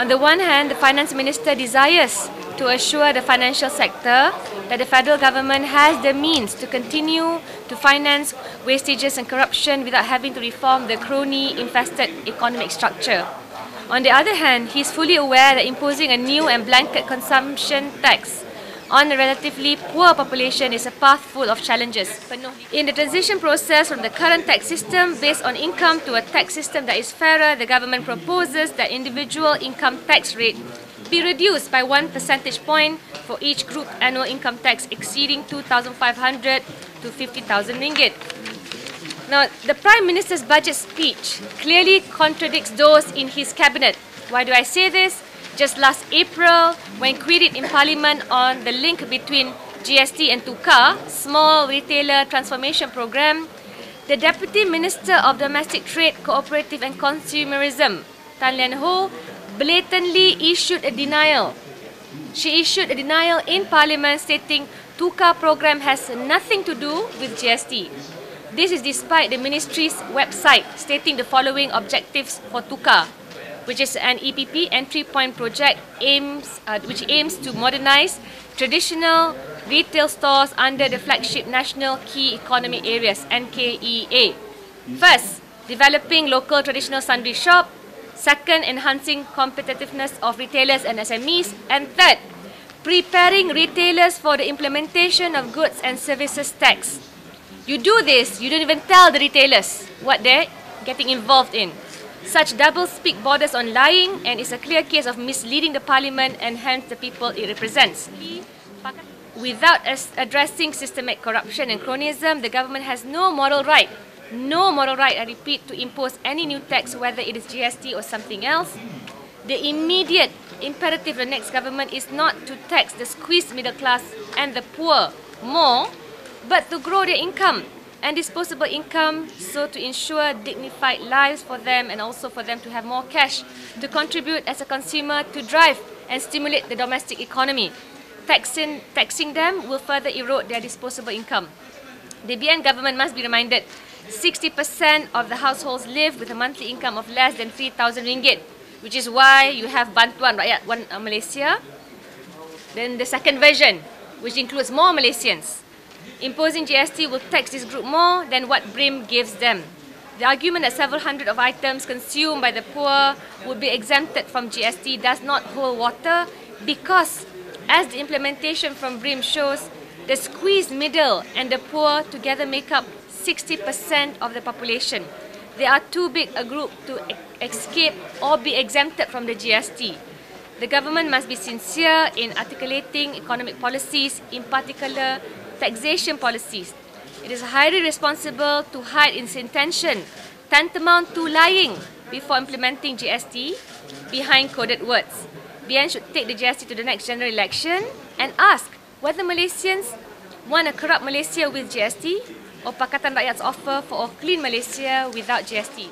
On the one hand, the Finance Minister desires to assure the financial sector that the federal government has the means to continue to finance wastages and corruption without having to reform the crony-infested economic structure. On the other hand, he is fully aware that imposing a new and blanket consumption tax on a relatively poor population is a path full of challenges. In the transition process from the current tax system based on income to a tax system that is fairer, the government proposes that individual income tax rate be reduced by 1 percentage point for each group annual income tax exceeding 2,500 to 50,000 ringgit. Now, the Prime Minister's budget speech clearly contradicts those in his cabinet. Why do I say this? Just last April, when queried in Parliament on the link between GST and TUKA, Small Retailer Transformation Programme, the Deputy Minister of Domestic Trade, Cooperative and Consumerism, Tan Lian Ho, blatantly issued a denial. She issued a denial in Parliament stating TUKA program has nothing to do with GST. This is despite the Ministry's website stating the following objectives for TUKA, which is an EPP entry point project which aims to modernize traditional retail stores under the flagship National Key Economy Areas (NKEA). First, developing local traditional sundry shop. Second, enhancing competitiveness of retailers and SMEs. And third, preparing retailers for the implementation of goods and services tax. You do this, you don't even tell the retailers what they're getting involved in. Such double-speak borders on lying and is a clear case of misleading the Parliament and hence the people it represents. Without addressing systemic corruption and cronyism, the government has no moral right, I repeat, to impose any new tax, whether it is GST or something else. The immediate imperative of the next government is not to tax the squeezed middle class and the poor more, but to grow their income and disposable income, so to ensure dignified lives for them and also for them to have more cash to contribute as a consumer to drive and stimulate the domestic economy. Taxing them will further erode their disposable income. The BN government must be reminded 60% of the households live with a monthly income of less than 3,000 ringgit, which is why you have Bantuan Rakyat Malaysia. Then the second version, which includes more Malaysians. Imposing GST will tax this group more than what BRIM gives them. The argument that several hundred of items consumed by the poor would be exempted from GST does not hold water because, as the implementation from BRIM shows, the squeezed middle and the poor together make up 60% of the population. They are too big a group to escape or be exempted from the GST. The government must be sincere in articulating economic policies, in particular taxation policies. It is highly responsible to hide its intention, tantamount to lying, before implementing GST behind coded words. BN should take the GST to the next general election and ask whether Malaysians want a corrupt Malaysia with GST or Pakatan Rakyat's offer for a clean Malaysia without GST.